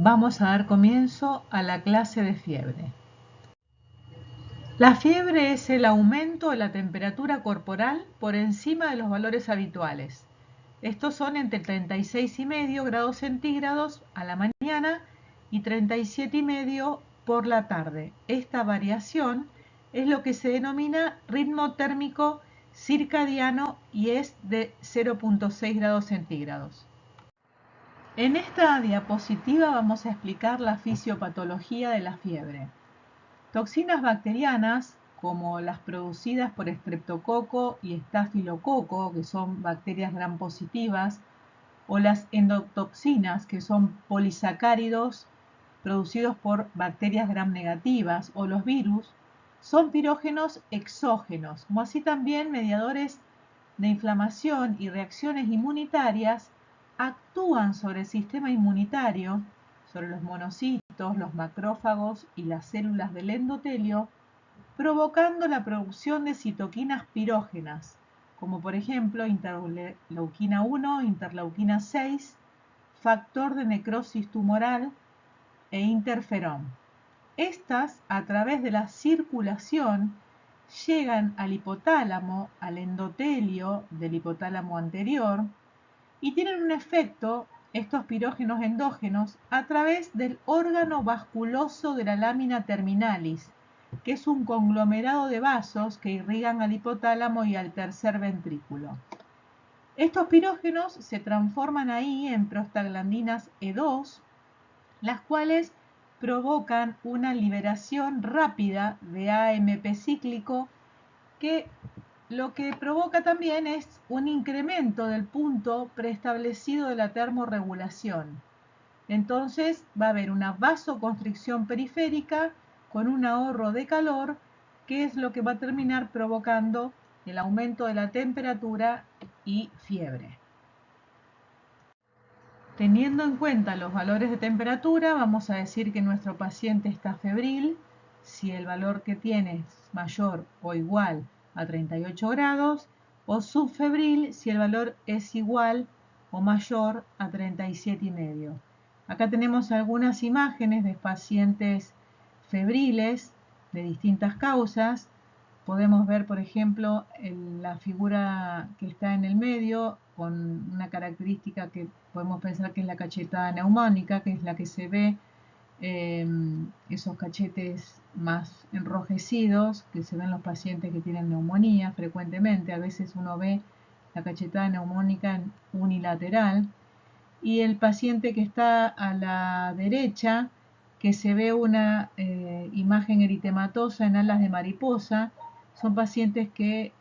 Vamos a dar comienzo a la clase de fiebre. La fiebre es el aumento de la temperatura corporal por encima de los valores habituales. Estos son entre 36,5 grados centígrados a la mañana y 37,5 por la tarde. Esta variación es lo que se denomina ritmo térmico circadiano y es de 0,6 grados centígrados. En esta diapositiva vamos a explicar la fisiopatología de la fiebre. Toxinas bacterianas, como las producidas por estreptococo y estafilococo, que son bacterias gram positivas, o las endotoxinas, que son polisacáridos producidos por bacterias gram negativas, o los virus, son pirógenos exógenos, como así también mediadores de inflamación y reacciones inmunitarias actúan sobre el sistema inmunitario, sobre los monocitos, los macrófagos y las células del endotelio, provocando la producción de citoquinas pirógenas, como por ejemplo interleuquina 1, interleuquina 6, factor de necrosis tumoral e interferón. Estas, a través de la circulación, llegan al hipotálamo, al endotelio del hipotálamo anterior, y tienen un efecto, estos pirógenos endógenos, a través del órgano vasculoso de la lámina terminalis, que es un conglomerado de vasos que irrigan al hipotálamo y al tercer ventrículo. Estos pirógenos se transforman ahí en prostaglandinas E2, las cuales provocan una liberación rápida de AMP cíclico que lo que provoca también es un incremento del punto preestablecido de la termorregulación. Entonces va a haber una vasoconstricción periférica con un ahorro de calor, que es lo que va a terminar provocando el aumento de la temperatura y fiebre. Teniendo en cuenta los valores de temperatura, vamos a decir que nuestro paciente está febril si el valor que tiene es mayor o igual a 38 grados, o subfebril si el valor es igual o mayor a 37,5. Acá tenemos algunas imágenes de pacientes febriles de distintas causas. Podemos ver, por ejemplo, la figura que está en el medio con una característica que podemos pensar que es la cachetada neumónica, que es la que se ve esos cachetes más enrojecidos que se ven en los pacientes que tienen neumonía frecuentemente. A veces uno ve la cachetada neumónica unilateral. Y el paciente que está a la derecha, que se ve una imagen eritematosa en alas de mariposa, son pacientes que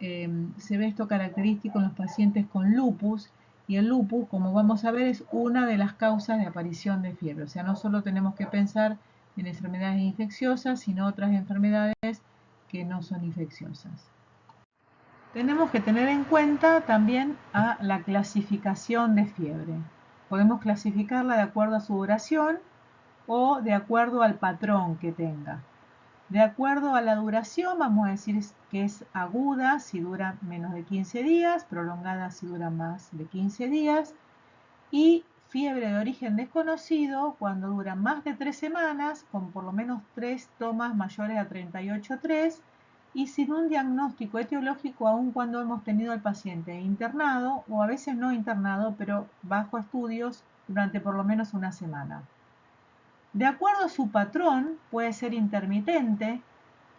se ve esto característico en los pacientes con lupus, y el lupus, como vamos a ver, es una de las causas de aparición de fiebre. O sea, no solo tenemos que pensar en enfermedades infecciosas, sino otras enfermedades que no son infecciosas. Tenemos que tener en cuenta también a la clasificación de fiebre. Podemos clasificarla de acuerdo a su duración o de acuerdo al patrón que tenga. De acuerdo a la duración, vamos a decir que es aguda si dura menos de 15 días, prolongada si dura más de 15 días, y fiebre de origen desconocido cuando dura más de 3 semanas, con por lo menos 3 tomas mayores a 38,3, y sin un diagnóstico etiológico aun cuando hemos tenido al paciente internado o a veces no internado, pero bajo estudios durante por lo menos una semana. De acuerdo a su patrón, puede ser intermitente.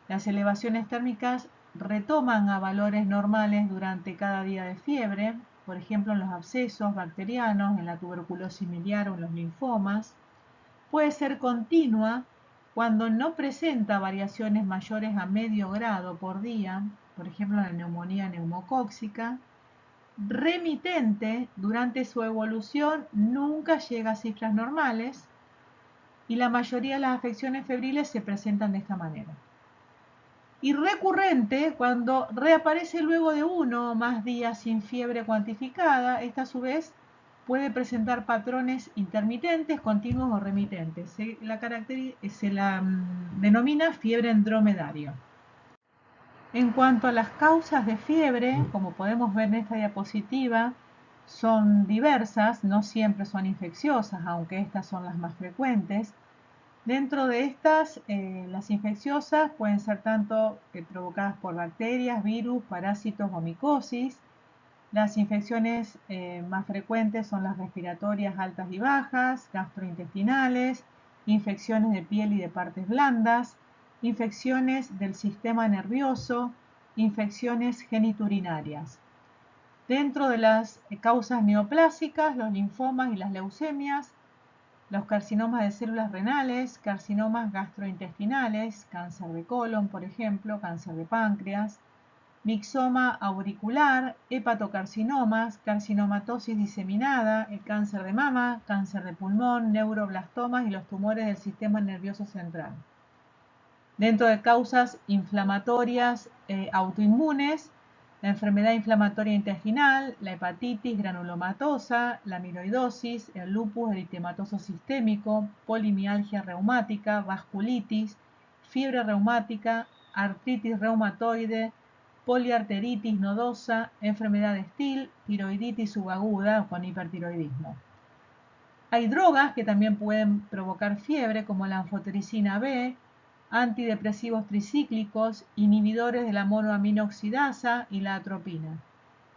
Las elevaciones térmicas retoman a valores normales durante cada día de fiebre, por ejemplo en los abscesos bacterianos, en la tuberculosis miliar o en los linfomas. Puede ser continua cuando no presenta variaciones mayores a medio grado por día, por ejemplo en la neumonía neumocóxica. Remitente, durante su evolución nunca llega a cifras normales, y la mayoría de las afecciones febriles se presentan de esta manera. Y recurrente, cuando reaparece luego de uno o más días sin fiebre cuantificada, esta a su vez puede presentar patrones intermitentes, continuos o remitentes. Se la denomina fiebre en dromedario. En cuanto a las causas de fiebre, como podemos ver en esta diapositiva, son diversas, no siempre son infecciosas, aunque estas son las más frecuentes. Dentro de estas, las infecciosas pueden ser tanto provocadas por bacterias, virus, parásitos o micosis. Las infecciones más frecuentes son las respiratorias altas y bajas, gastrointestinales, infecciones de piel y de partes blandas, infecciones del sistema nervioso, infecciones geniturinarias. Dentro de las causas neoplásicas, los linfomas y las leucemias, los carcinomas de células renales, carcinomas gastrointestinales, cáncer de colon, por ejemplo, cáncer de páncreas, mixoma auricular, hepatocarcinomas, carcinomatosis diseminada, el cáncer de mama, cáncer de pulmón, neuroblastomas y los tumores del sistema nervioso central. Dentro de causas inflamatorias autoinmunes, la enfermedad inflamatoria intestinal, la hepatitis granulomatosa, la amiloidosis, el lupus eritematoso sistémico, polimialgia reumática, vasculitis, fiebre reumática, artritis reumatoide, poliarteritis nodosa, enfermedad de Still, tiroiditis subaguda con hipertiroidismo. Hay drogas que también pueden provocar fiebre, como la anfotericina B, antidepresivos tricíclicos, inhibidores de la monoaminoxidasa y la atropina.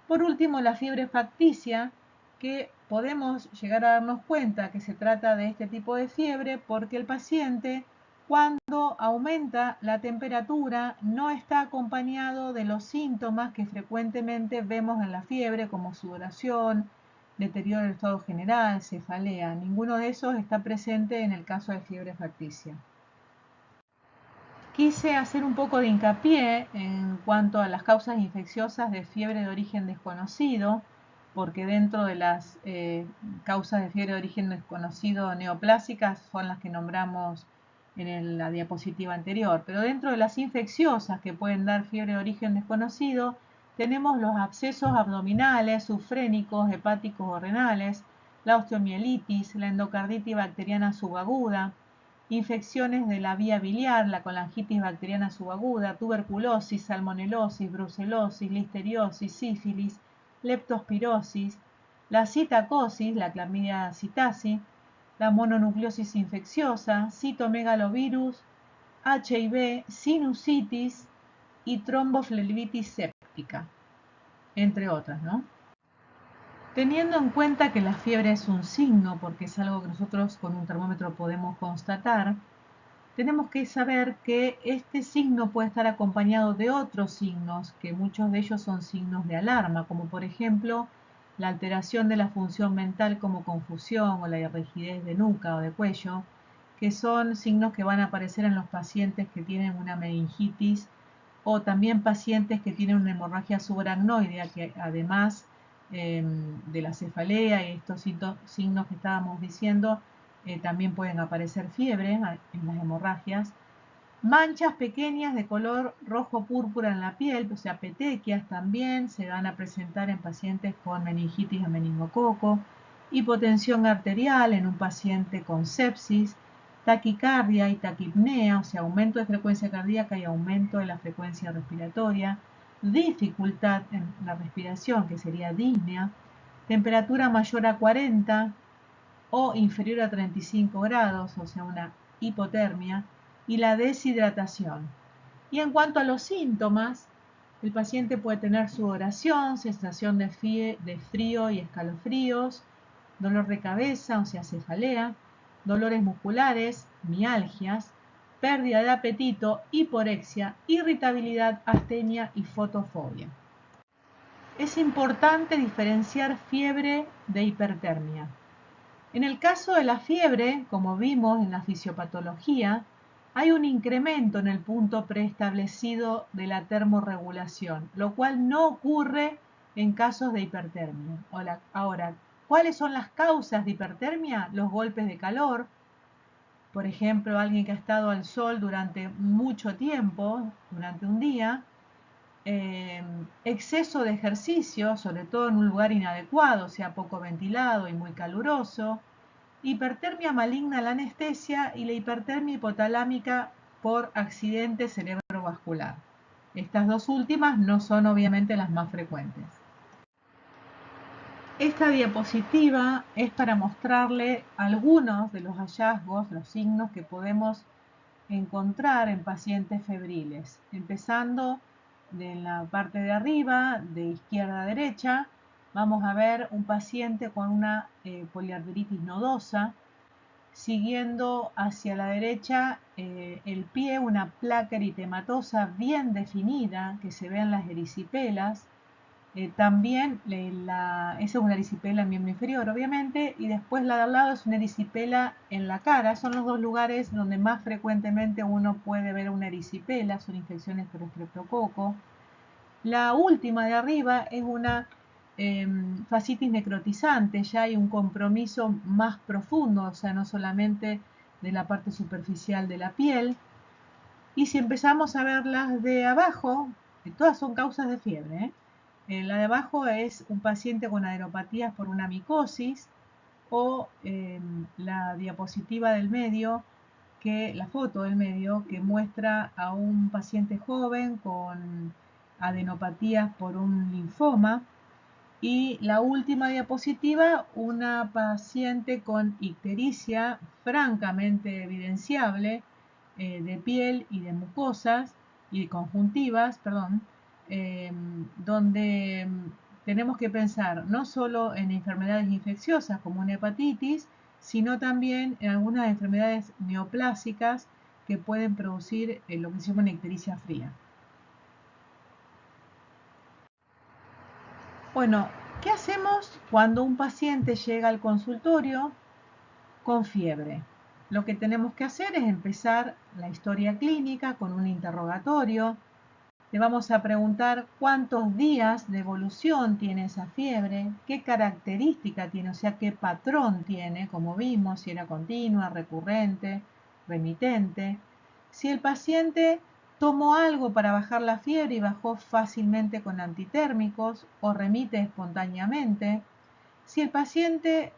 Por último, la fiebre facticia, que podemos llegar a darnos cuenta que se trata de este tipo de fiebre porque el paciente, cuando aumenta la temperatura, no está acompañado de los síntomas que frecuentemente vemos en la fiebre, como sudoración, deterioro del estado general, cefalea. Ninguno de esos está presente en el caso de fiebre facticia. Quise hacer un poco de hincapié en cuanto a las causas infecciosas de fiebre de origen desconocido, porque dentro de las causas de fiebre de origen desconocido neoplásicas son las que nombramos en la diapositiva anterior, pero dentro de las infecciosas que pueden dar fiebre de origen desconocido, tenemos los abscesos abdominales, subfrénicos, hepáticos o renales, la osteomielitis, la endocarditis bacteriana subaguda, infecciones de la vía biliar, la colangitis bacteriana subaguda, tuberculosis, salmonelosis, brucelosis, listeriosis, sífilis, leptospirosis, la citacosis, la clamidia citasi, la mononucleosis infecciosa, citomegalovirus, HIV, sinusitis y tromboflebitis séptica, entre otras, ¿no? Teniendo en cuenta que la fiebre es un signo, porque es algo que nosotros con un termómetro podemos constatar, tenemos que saber que este signo puede estar acompañado de otros signos, que muchos de ellos son signos de alarma, como por ejemplo la alteración de la función mental como confusión o la rigidez de nuca o de cuello, que son signos que van a aparecer en los pacientes que tienen una meningitis o también pacientes que tienen una hemorragia subaracnoidea, que además de la cefalea y estos signos que estábamos diciendo, también pueden aparecer fiebre en las hemorragias, manchas pequeñas de color rojo púrpura en la piel, o sea, petequias también se van a presentar en pacientes con meningitis o meningococo, hipotensión arterial en un paciente con sepsis, taquicardia y taquipnea, o sea, aumento de frecuencia cardíaca y aumento de la frecuencia respiratoria, dificultad en la respiración, que sería disnea, temperatura mayor a 40 o inferior a 35 grados, o sea, una hipotermia, y la deshidratación. Y en cuanto a los síntomas, el paciente puede tener sudoración, sensación de frío y escalofríos, dolor de cabeza, o sea, cefalea, dolores musculares, mialgias, pérdida de apetito, hiporexia, irritabilidad, astenia y fotofobia. Es importante diferenciar fiebre de hipertermia. En el caso de la fiebre, como vimos en la fisiopatología, hay un incremento en el punto preestablecido de la termorregulación, lo cual no ocurre en casos de hipertermia. Ahora, ¿cuáles son las causas de hipertermia? Los golpes de calor. Por ejemplo, alguien que ha estado al sol durante mucho tiempo, durante un día, exceso de ejercicio, sobre todo en un lugar inadecuado, sea poco ventilado y muy caluroso, hipertermia maligna a la anestesia y la hipertermia hipotalámica por accidente cerebrovascular. Estas dos últimas no son obviamente las más frecuentes. Esta diapositiva es para mostrarle algunos de los hallazgos, los signos que podemos encontrar en pacientes febriles. Empezando de la parte de arriba, de izquierda a derecha, vamos a ver un paciente con una poliarteritis nodosa. Siguiendo hacia la derecha, el pie, una placa eritematosa bien definida que se ve en las erisipelas. También esa es una erisipela en miembro inferior, obviamente, y después la de al lado es una erisipela en la cara. Son los dos lugares donde más frecuentemente uno puede ver una erisipela, son infecciones por estreptococo. La última de arriba es una fascitis necrotizante, ya hay un compromiso más profundo, o sea, no solamente de la parte superficial de la piel. Y si empezamos a ver las de abajo, todas son causas de fiebre, la de abajo es un paciente con adenopatías por una micosis, o la diapositiva del medio, la foto del medio, que muestra a un paciente joven con adenopatías por un linfoma. Y la última diapositiva, una paciente con ictericia francamente evidenciable de piel y de mucosas y de conjuntivas, perdón, donde tenemos que pensar no solo en enfermedades infecciosas como una hepatitis, sino también en algunas enfermedades neoplásicas que pueden producir lo que se llama una ictericia fría. Bueno, ¿qué hacemos cuando un paciente llega al consultorio con fiebre? Lo que tenemos que hacer es empezar la historia clínica con un interrogatorio. Le vamos a preguntar cuántos días de evolución tiene esa fiebre, qué característica tiene, o sea, qué patrón tiene, como vimos, si era continua, recurrente, remitente. Si el paciente tomó algo para bajar la fiebre y bajó fácilmente con antitérmicos o remite espontáneamente. Si el paciente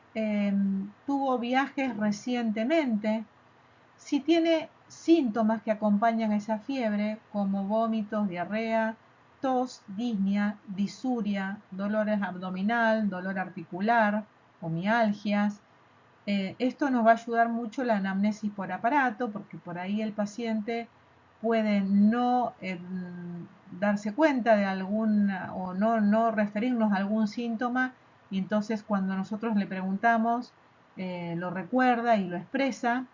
tuvo viajes recientemente, si tiene síntomas que acompañan esa fiebre, como vómitos, diarrea, tos, disnea, disuria, dolores abdominal, dolor articular o mialgias. Esto nos va a ayudar mucho la anamnesis por aparato, porque por ahí el paciente puede no darse cuenta de alguna o no referirnos a algún síntoma, y entonces cuando nosotros le preguntamos lo recuerda y lo expresa.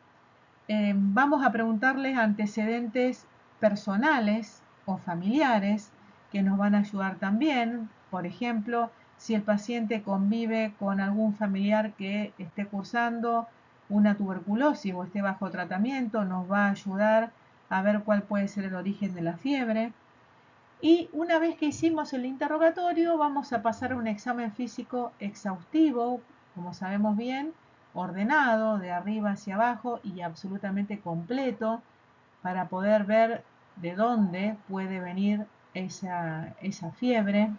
Vamos a preguntarles antecedentes personales o familiares que nos van a ayudar también. Por ejemplo, si el paciente convive con algún familiar que esté cursando una tuberculosis o esté bajo tratamiento, nos va a ayudar a ver cuál puede ser el origen de la fiebre. Y una vez que hicimos el interrogatorio, vamos a pasar a un examen físico exhaustivo, como sabemos bien, ordenado de arriba hacia abajo y absolutamente completo, para poder ver de dónde puede venir esa fiebre.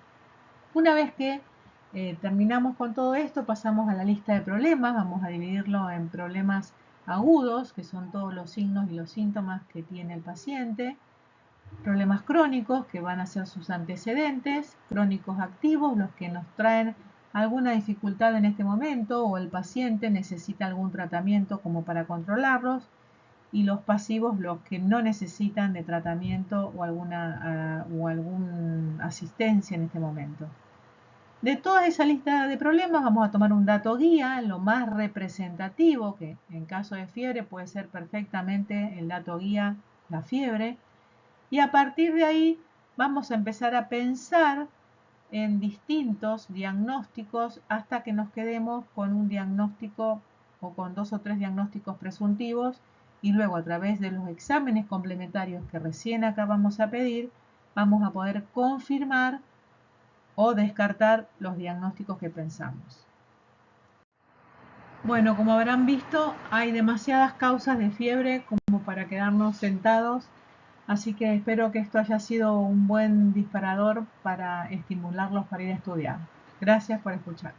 Una vez que terminamos con todo esto, pasamos a la lista de problemas. Vamos a dividirlo en problemas agudos, que son todos los signos y los síntomas que tiene el paciente. Problemas crónicos, que van a ser sus antecedentes. Crónicos activos, los que nos traen alguna dificultad en este momento o el paciente necesita algún tratamiento como para controlarlos. Y los pasivos, los que no necesitan de tratamiento o alguna asistencia en este momento. De toda esa lista de problemas vamos a tomar un dato guía, lo más representativo, que en caso de fiebre puede ser perfectamente el dato guía, la fiebre. Y a partir de ahí vamos a empezar a pensar en distintos diagnósticos hasta que nos quedemos con un diagnóstico o con 2 o 3 diagnósticos presuntivos, y luego a través de los exámenes complementarios que recién acabamos a pedir, vamos a poder confirmar o descartar los diagnósticos que pensamos. Bueno, como habrán visto, hay demasiadas causas de fiebre como para quedarnos sentados, así que espero que esto haya sido un buen disparador para estimularlos para ir a estudiar. Gracias por escuchar.